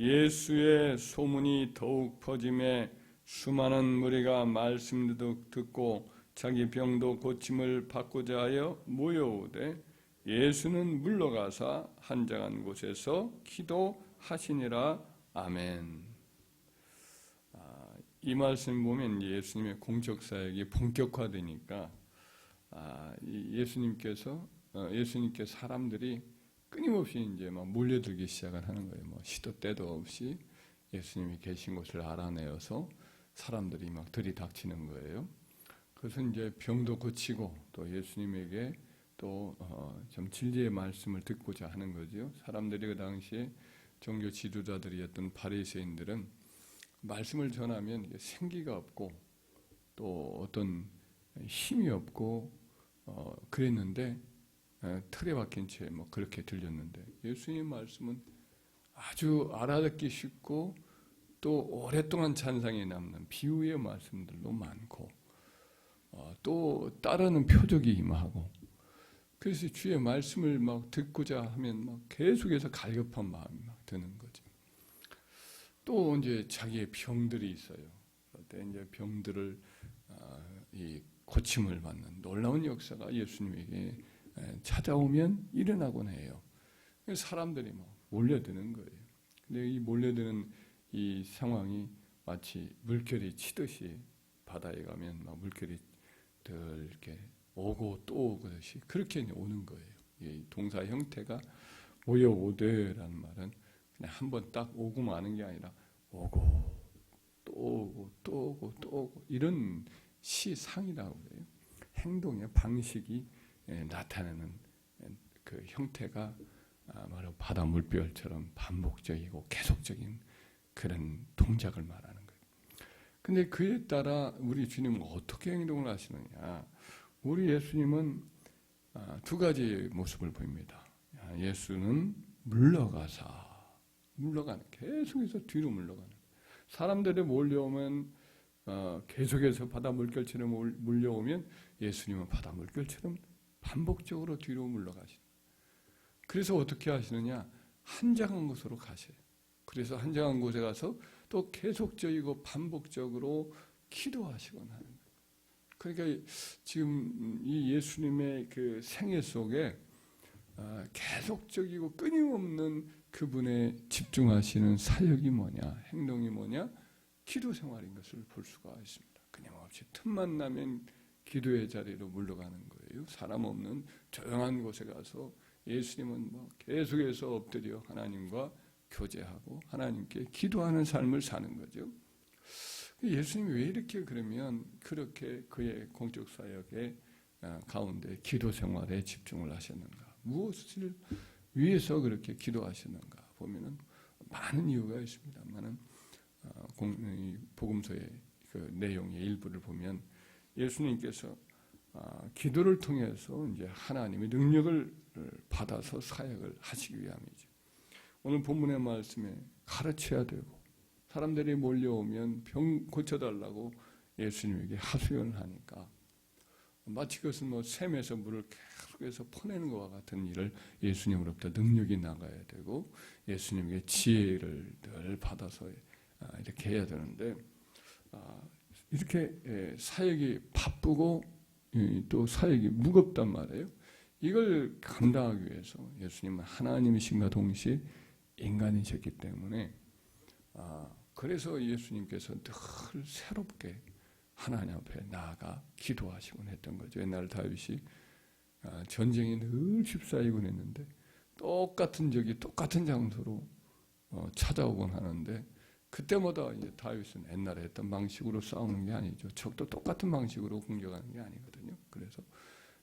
예수의 소문이 더욱 퍼짐에 수많은 무리가 말씀을 듣고 자기 병도 고침을 받고자 하여 모여오되 예수는 물러가사 한적한 곳에서 기도하시니라. 아멘. 이 말씀 보면 예수님의 공적 사역이 본격화되니까 예수님께서 사람들이 끊임없이 이제 막 몰려들기 시작을 하는 거예요. 시도 때도 없이 예수님이 계신 곳을 알아내어서 사람들이 막 들이닥치는 거예요. 그것은 이제 병도 고치고 또 예수님에게 또 좀 진리의 말씀을 듣고자 하는 거죠. 사람들이 그 당시에 종교 지도자들이었던 바리새인들은 말씀을 전하면 생기가 없고 또 어떤 힘이 없고 그랬는데 틀에 박힌 채 그렇게 들렸는데 예수님 말씀은 아주 알아듣기 쉽고 또 오랫동안 찬상에 남는 비유의 말씀들도 많고 또 따르는 표적이 임하고 그래서 주의 말씀을 막 듣고자 하면 막 계속해서 갈급한 마음이 막 드는 거죠. 또 이제 자기의 병들이 있어요. 그때 이제 병들을 이 고침을 받는 놀라운 역사가 예수님에게 찾아오면 일어나곤 해요. 사람들이 막 몰려드는 거예요. 근데 이 몰려드는 이 상황이 마치 물결이 치듯이 바다에 가면 막 물결이 늘 이렇게 오고 또 오듯이 그렇게 오는 거예요. 이 동사 형태가 모여오되라는 말은 그냥 한번 딱 오고 마는 게 아니라 오고 또 오고 또 오고 또 오고 이런 시상이라고 해요. 행동의 방식이 나타내는 그 형태가 바로 바다 물결처럼 반복적이고 계속적인 그런 동작을 말하는 거예요. 근데 그에 따라 우리 주님은 어떻게 행동을 하시느냐? 우리 예수님은 두 가지 모습을 보입니다. 예수는 물러가는 계속해서 뒤로 물러가는 사람들이 몰려오면 계속해서 바다 물결처럼 몰려오면 예수님은 바다 물결처럼 반복적으로 뒤로 물러가시는. 그래서 어떻게 하시느냐? 한적한 곳으로 가세요. 그래서 한적한 곳에 가서 또 계속적이고 반복적으로 기도하시곤 하는 거예요. 그러니까 지금 이 예수님의 그 생애 속에 계속적이고 끊임없는 그분의 집중하시는 사역이 뭐냐, 행동이 뭐냐, 기도 생활인 것을 볼 수가 있습니다. 끊임없이 틈만 나면 기도의 자리로 물러가는 거예요. 사람 없는 조용한 곳에 가서 예수님은 계속해서 엎드려 하나님과 교제하고 하나님께 기도하는 삶을 사는 거죠. 예수님이 왜 이렇게 그러면 그렇게 그의 공적 사역의 가운데 기도 생활에 집중을 하셨는가? 무엇을 위해서 그렇게 기도하셨는가? 보면은 많은 이유가 있습니다만은 복음서의 그 내용의 일부를 보면 예수님께서 기도를 통해서 이제 하나님의 능력을 받아서 사역을 하시기 위함이죠. 오늘 본문의 말씀에 가르쳐야 되고 사람들이 몰려오면 병 고쳐달라고 예수님에게 하소연을 하니까 마치 그것은 샘에서 물을 계속해서 퍼내는 것과 같은 일을 예수님으로부터 능력이 나가야 되고 예수님에게 지혜를 늘 받아서 이렇게 해야 되는데 이렇게 사역이 바쁘고 또 사역이 무겁단 말이에요. 이걸 감당하기 위해서 예수님은 하나님이신과 동시에 인간이셨기 때문에 그래서 예수님께서 늘 새롭게 하나님 앞에 나아가 기도하시곤 했던 거죠. 옛날 다윗이 전쟁이 늘 휩싸이곤 했는데 똑같은 적이 똑같은 장소로 찾아오곤 하는데 그때마다 이제 다윗은 옛날에 했던 방식으로 싸우는 게 아니죠. 적도 똑같은 방식으로 공격하는 게 아니거든요. 그래서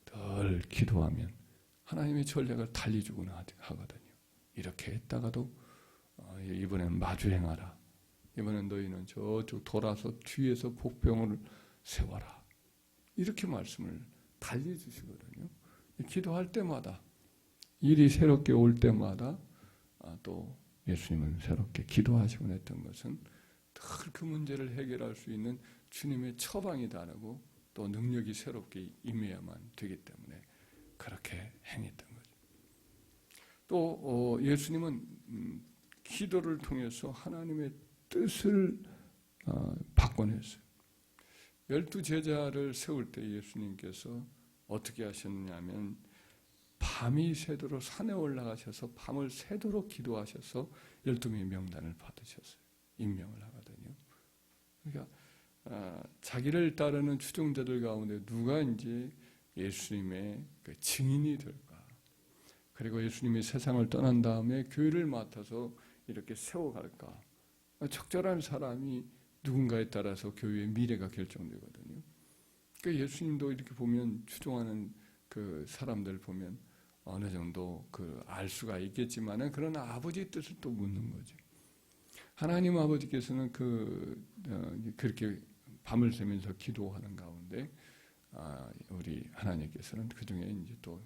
늘 기도하면 하나님의 전략을 달리주곤 하거든요. 이렇게 했다가도 이번엔 마주 행하라. 이번엔 너희는 저쪽 돌아서 뒤에서 복병을 세워라. 이렇게 말씀을 달리주시거든요. 기도할 때마다 일이 새롭게 올 때마다 또 예수님은 새롭게 기도하시곤 했던 것은 늘 그 문제를 해결할 수 있는 주님의 처방이 다르고 또 능력이 새롭게 임해야만 되기 때문에 그렇게 행했던 거죠. 또 예수님은 기도를 통해서 하나님의 뜻을 바꿔냈어요. 12제자를 세울 때 예수님께서 어떻게 하셨냐면 밤이 새도록 산에 올라가셔서 밤을 새도록 기도하셔서 12명의 명단을 받으셨어요. 임명을 하거든요. 그러니까 자기를 따르는 추종자들 가운데 누가 이제 예수님의 그 증인이 될까? 그리고 예수님이 세상을 떠난 다음에 교회를 맡아서 이렇게 세워갈까? 적절한 사람이 누군가에 따라서 교회의 미래가 결정되거든요. 그러니까 예수님도 이렇게 보면 추종하는 그 사람들 보면 어느 정도 그 알 수가 있겠지만은 그러나 아버지의 뜻을 또 묻는 거죠. 하나님 아버지께서는 그렇게 밤을 새면서 기도하는 가운데 우리 하나님께서는 그 중에 이제 또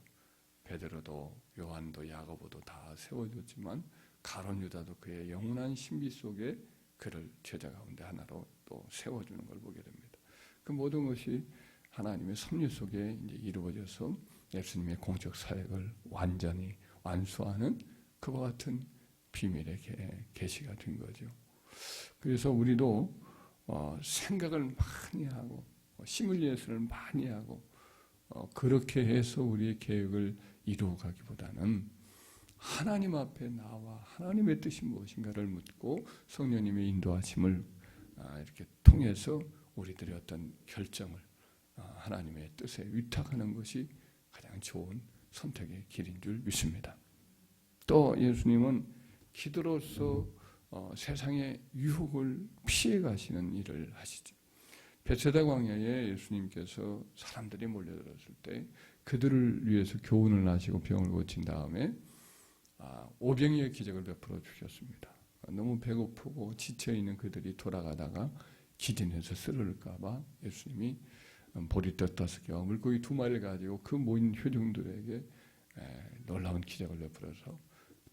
베드로도 요한도 야고보도 다 세워줬지만 가룟 유다도 그의 영원한 신비 속에 그를 제자 가운데 하나로 또 세워주는 걸 보게 됩니다. 그 모든 것이 하나님의 섭리 속에 이제 이루어져서 예수님의 공적 사역을 완전히 완수하는 그와 같은 비밀의 계시가 된 거죠. 그래서 우리도 생각을 많이 하고 시뮬레이션을 많이 하고 그렇게 해서 우리의 계획을 이루어가기보다는 하나님 앞에 나와 하나님의 뜻이 무엇인가를 묻고 성령님의 인도하심을 이렇게 통해서 우리들의 어떤 결정을 하나님의 뜻에 위탁하는 것이 가장 좋은 선택의 길인 줄 믿습니다. 또 예수님은 기도로서 세상의 유혹을 피해 가시는 일을 하시죠. 베세다 광야에 예수님께서 사람들이 몰려들었을 때 그들을 위해서 교훈을 하시고 병을 고친 다음에 오병이의 기적을 베풀어 주셨습니다. 너무 배고프고 지쳐있는 그들이 돌아가다가 기진해서 쓰러질까 봐 예수님이 보리떡 5개와 물고기 2마리를 가지고 그 모인 회중들에게 놀라운 기적을 베풀어서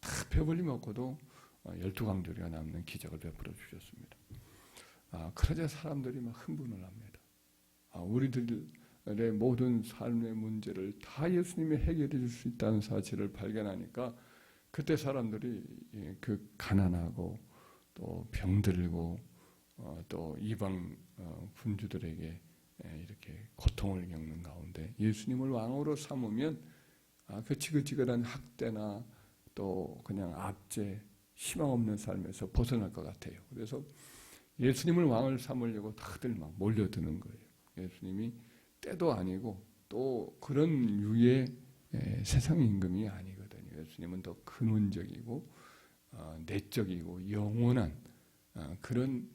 다 배불리 먹고도 12강조리가 남는 기적을 베풀어 주셨습니다. 그러자 사람들이 막 흥분을 합니다. 우리들의 모든 삶의 문제를 다 예수님이 해결해 줄 수 있다는 사실을 발견하니까 그때 사람들이 그 가난하고 또 병들고 또 이방 군주들에게 이렇게 고통을 겪는 가운데 예수님을 왕으로 삼으면 그 지긋지긋한 학대나 또 그냥 압제, 희망 없는 삶에서 벗어날 것 같아요. 그래서 예수님을 왕을 삼으려고 다들 막 몰려드는 거예요. 예수님이 때도 아니고 또 그런 유의 세상 임금이 아니거든요. 예수님은 더 근원적이고 내적이고 영원한 그런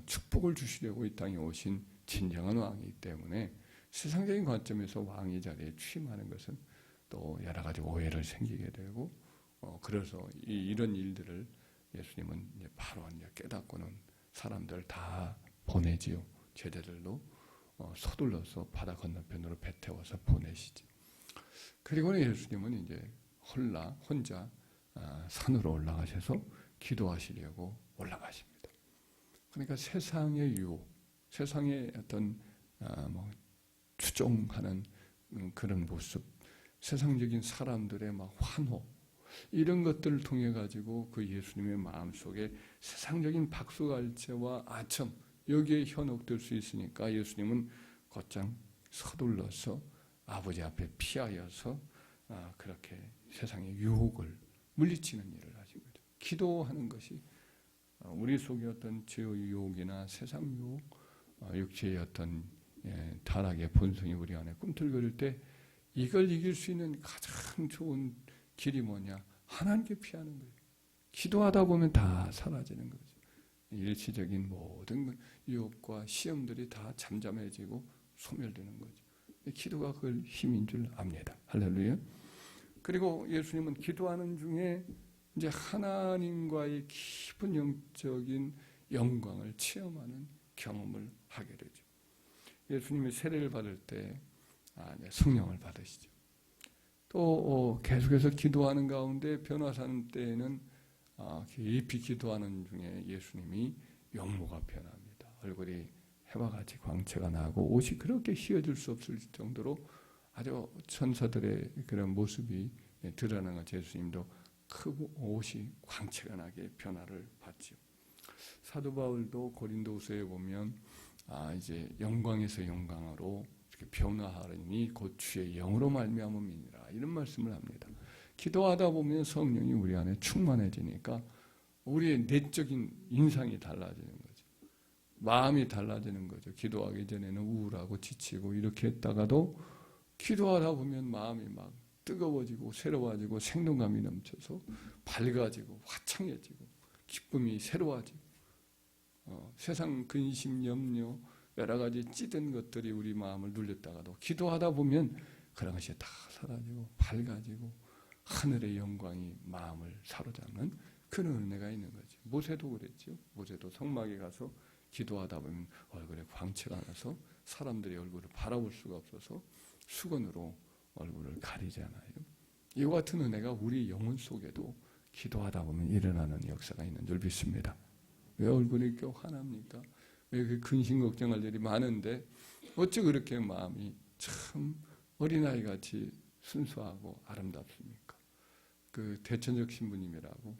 축복을 주시려고 이 땅에 오신 진정한 왕이기 때문에 세상적인 관점에서 왕의 자리에 취임하는 것은 또 여러 가지 오해를 생기게 되고 그래서 이런 일들을 예수님은 이제 바로 이제 깨닫고는 사람들 다 보내지요. 제자들도 서둘러서 바다 건너편으로 배 태워서 보내시지. 그리고는 예수님은 이제 혼자 산으로 올라가셔서 기도하시려고 올라가십니다. 그러니까 세상의 유혹, 세상의 어떤 추종하는 그런 모습, 세상적인 사람들의 막 환호 이런 것들을 통해 가지고 그 예수님의 마음 속에 세상적인 박수갈채와 아첨 여기에 현혹될 수 있으니까 예수님은 곧장 서둘러서 아버지 앞에 피하여서 그렇게 세상의 유혹을 물리치는 일을 하신 거죠. 기도하는 것이 우리 속의 어떤 죄의 유혹이나 세상 유혹, 육체의 어떤 타락의 본성이 우리 안에 꿈틀거릴 때 이걸 이길 수 있는 가장 좋은 길이 뭐냐? 하나님께 피하는 거예요. 기도하다 보면 다 사라지는 거죠. 일시적인 모든 유혹과 시험들이 다 잠잠해지고 소멸되는 거죠. 기도가 그 힘인 줄 압니다. 할렐루야. 그리고 예수님은 기도하는 중에 이제 하나님과의 깊은 영적인 영광을 체험하는 경험을 하게 되죠. 예수님이 세례를 받을 때 성령을 받으시죠. 또 계속해서 기도하는 가운데 변화산 때에는 깊이 기도하는 중에 예수님이 용모가 변합니다. 얼굴이 해와 같이 광채가 나고 옷이 그렇게 휘어질 수 없을 정도로 아주 천사들의 그런 모습이 드러나는 것. 예수님도 크고 옷이 광채가 나게 변화를 받지요. 사도 바울도 고린도후서에 보면 이제 영광에서 영광으로 이렇게 변화하리니 곧 주의 영으로 말미암음이니라 이런 말씀을 합니다. 기도하다 보면 성령이 우리 안에 충만해지니까 우리의 내적인 인상이 달라지는 거죠. 마음이 달라지는 거죠. 기도하기 전에는 우울하고 지치고 이렇게 했다가도 기도하다 보면 마음이 막 뜨거워지고 새로워지고 생동감이 넘쳐서 밝아지고 화창해지고 기쁨이 새로워지고 세상 근심, 염려, 여러 가지 찌든 것들이 우리 마음을 눌렸다가도 기도하다 보면 그런 것이 다 사라지고 밝아지고 하늘의 영광이 마음을 사로잡는 그런 은혜가 있는 거죠. 모세도 그랬죠. 모세도 성막에 가서 기도하다 보면 얼굴에 광채가 나서 사람들이 얼굴을 바라볼 수가 없어서 수건으로 얼굴을 가리잖아요. 이와 같은 은혜가 우리 영혼 속에도 기도하다 보면 일어나는 역사가 있는 줄 믿습니다. 왜 얼굴이 이렇게 환합니까? 왜 그 근심 걱정할 일이 많은데 어찌 그렇게 마음이 참 어린아이같이 순수하고 아름답습니까? 그 대천적 신부님이라고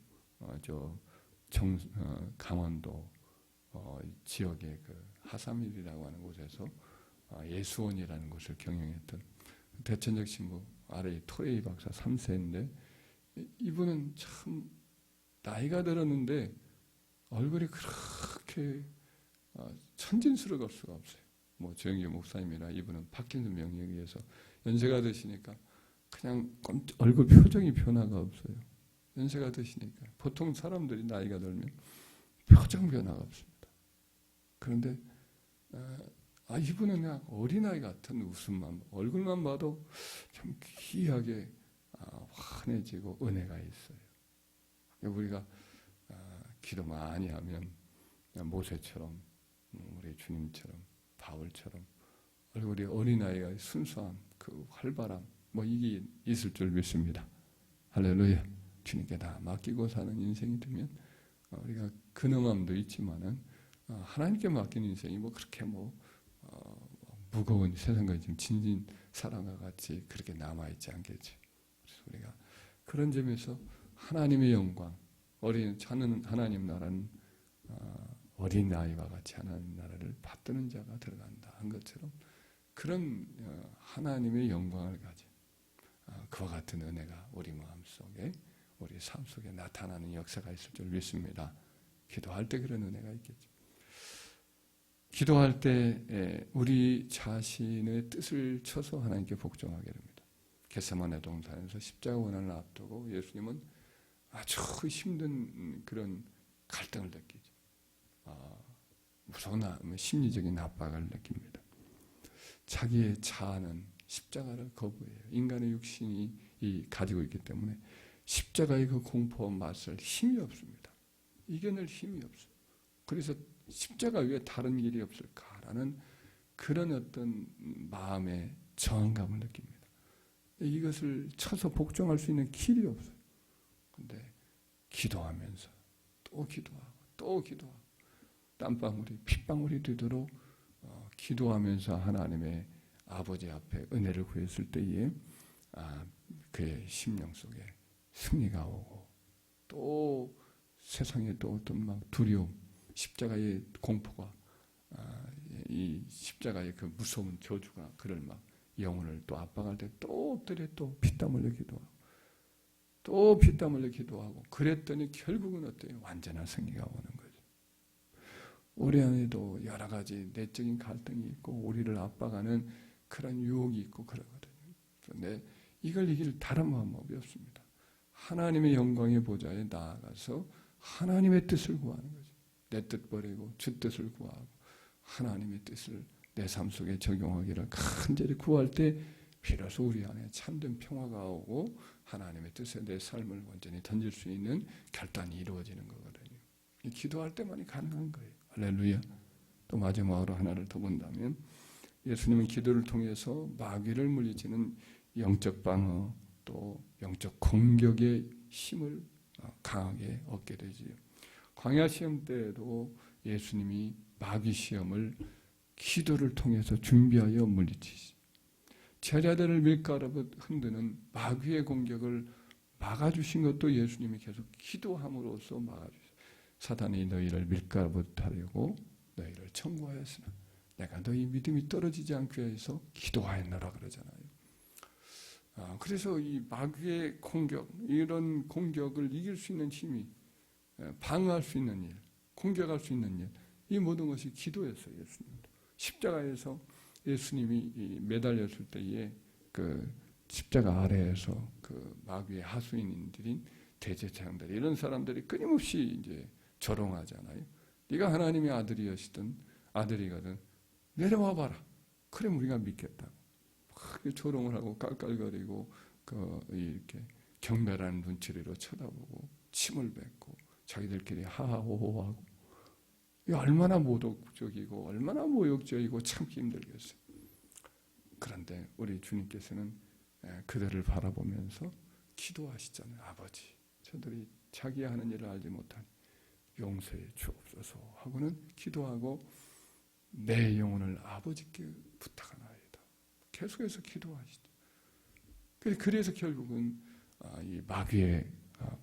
강원도 지역의 그 하삼일이라고 하는 곳에서 예수원이라는 곳을 경영했던 대천적 신부 아래 토레이 박사 3세인데 이분은 참 나이가 들었는데 얼굴이 그렇게 천진스러울 수가 없어요. 뭐 조영기 목사님이나 이분은 파킨슨 병에 의해서 연세가 드시니까 그냥 얼굴 표정이 변화가 없어요. 연세가 드시니까 보통 사람들이 나이가 들면 표정 변화가 없습니다. 그런데 이분은 그냥 어린아이 같은 웃음만 얼굴만 봐도 좀 귀하게 환해지고 은혜가 있어요. 우리가 기도 많이 하면 모세처럼 우리 주님처럼 바울처럼 얼굴이 어린아이가 순수함 그 활발함 이게 있을 줄 믿습니다. 할렐루야. 주님께 다 맡기고 사는 인생이 되면 우리가 근엄함도 있지만은 하나님께 맡긴 인생이 그렇게 무거운 세상과 지금 진진 사랑과 같이 그렇게 남아있지 않겠지. 그래서 우리가 그런 점에서 하나님의 영광, 저는 하나님 나라는 어린 아이와 같이 하나님 나라를 받드는 자가 들어간다 한 것처럼 그런 하나님의 영광을 가진 그와 같은 은혜가 우리 마음속에 우리 삶 속에 나타나는 역사가 있을 줄 믿습니다. 기도할 때 그런 은혜가 있겠죠. 기도할 때 우리 자신의 뜻을 쳐서 하나님께 복종하게 됩니다. 겟세마네 동산에서 십자가 고난을 앞두고 예수님은 아주 힘든 그런 갈등을 느끼죠. 무서운 심리적인 압박을 느낍니다. 자기의 자아는 십자가를 거부해요. 인간의 육신이 가지고 있기 때문에 십자가의 그 공포와 맞설 힘이 없습니다. 이겨낼 힘이 없어요. 그래서 십자가 외에 다른 길이 없을까라는 그런 어떤 마음의 저항감을 느낍니다. 이것을 쳐서 복종할 수 있는 길이 없어요. 근데 기도하면서 또 기도하고 또 기도하고 땀방울이 핏방울이 되도록 기도하면서 하나님의 아버지 앞에 은혜를 구했을 때에 그의 심령 속에 승리가 오고 또 세상에 또 어떤 두려움 십자가의 공포가 이 십자가의 그 무서운 저주가 그를 영혼을 또 압박할 때 또 엎드려 또 피땀 흘려 기도하고 또 피땀 흘려 기도하고 그랬더니 결국은 어때요? 완전한 승리가 오는 거죠. 우리 안에도 여러 가지 내적인 갈등이 있고 우리를 압박하는 그런 유혹이 있고 그러거든요. 그런데 이걸 이길 다른 방법이 없습니다. 하나님의 영광의 보좌에 나아가서 하나님의 뜻을 구하는 거죠. 내 뜻 버리고 주 뜻을 구하고 하나님의 뜻을 내 삶 속에 적용하기를 간절히 구할 때 비로소 우리 안에 참된 평화가 오고 하나님의 뜻에 내 삶을 완전히 던질 수 있는 결단이 이루어지는 거거든요. 기도할 때만이 가능한 거예요. 할렐루야. 또 마지막으로 하나를 더 본다면 예수님은 기도를 통해서 마귀를 물리치는 영적 방어 또 영적 공격의 힘을 강하게 얻게 되지요. 광야 시험 때에도 예수님이 마귀 시험을 기도를 통해서 준비하여 물리치시. 제자들을 밀가루로 흔드는 마귀의 공격을 막아주신 것도 예수님이 계속 기도함으로써 막아주셨어요. 사단이 너희를 밀가부타려고 너희를 청구하였으나 내가 너희 믿음이 떨어지지 않게 해서 기도하였노라 그러잖아요. 그래서 이 마귀의 공격, 이런 공격을 이길 수 있는 힘이, 방어할 수 있는 일, 공격할 수 있는 일, 이 모든 것이 기도였어요. 예수님도 십자가에서 예수님이 매달렸을 때에 그 십자가 아래에서 그 마귀의 하수인들인 대제사장들, 이런 사람들이 끊임없이 이제 조롱하잖아요. 네가 하나님의 아들이거든 내려와 봐라. 그래 우리가 믿겠다고. 크게 조롱을 하고 깔깔거리고 이렇게 경멸하는 눈초리로 쳐다보고 침을 뱉고 자기들끼리 하하호호하고, 이 얼마나 모독적이고 얼마나 모욕적이고 참기 힘들겠어요. 그런데 우리 주님께서는 그들을 바라보면서 기도하시잖아요. 아버지, 저들이 자기 하는 일을 알지 못하니 용서해 주옵소서 하고는 기도하고 내 영혼을 아버지께 부탁하나이다. 계속해서 기도하시죠. 그래서 결국은 이 마귀의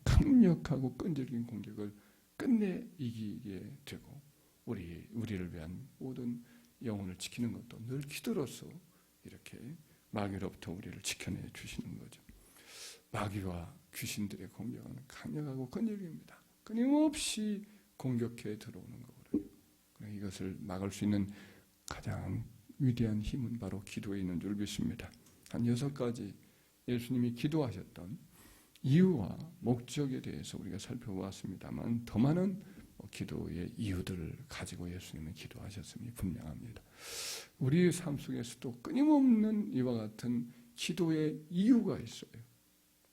강력하고 끈질긴 공격을 끝내 이기게 되고 우리를 위한 모든 영혼을 지키는 것도 늘 기도로서 이렇게 마귀로부터 우리를 지켜내 주시는 거죠. 마귀와 귀신들의 공격은 강력하고 끈질깁니다. 끊임없이 공격해 들어오는 거거든요. 이것을 막을 수 있는 가장 위대한 힘은 바로 기도에 있는 줄 믿습니다. 한 6가지 예수님이 기도하셨던 이유와 목적에 대해서 우리가 살펴보았습니다만, 더 많은 기도의 이유들을 가지고 예수님은 기도하셨음이 분명합니다. 우리의 삶 속에서도 끊임없는 이와 같은 기도의 이유가 있어요.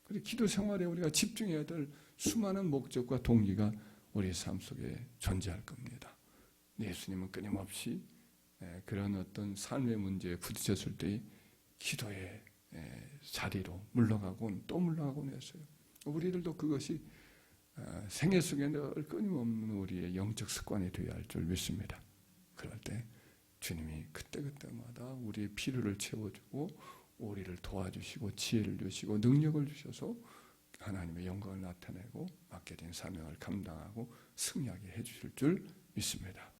그래서 기도 생활에 우리가 집중해야 될 수많은 목적과 동기가 우리의 삶 속에 존재할 겁니다. 예수님은 끊임없이 그런 어떤 삶의 문제에 부딪혔을 때 기도의 자리로 물러가곤 또 물러가곤 했어요. 우리들도 그것이 생애 속에 늘 끊임없는 우리의 영적 습관이 되어야 할 줄 믿습니다. 그럴 때 주님이 그때그때마다 우리의 필요를 채워주고 우리를 도와주시고 지혜를 주시고 능력을 주셔서 하나님의 영광을 나타내고 맡겨진 사명을 감당하고 승리하게 해주실 줄 믿습니다.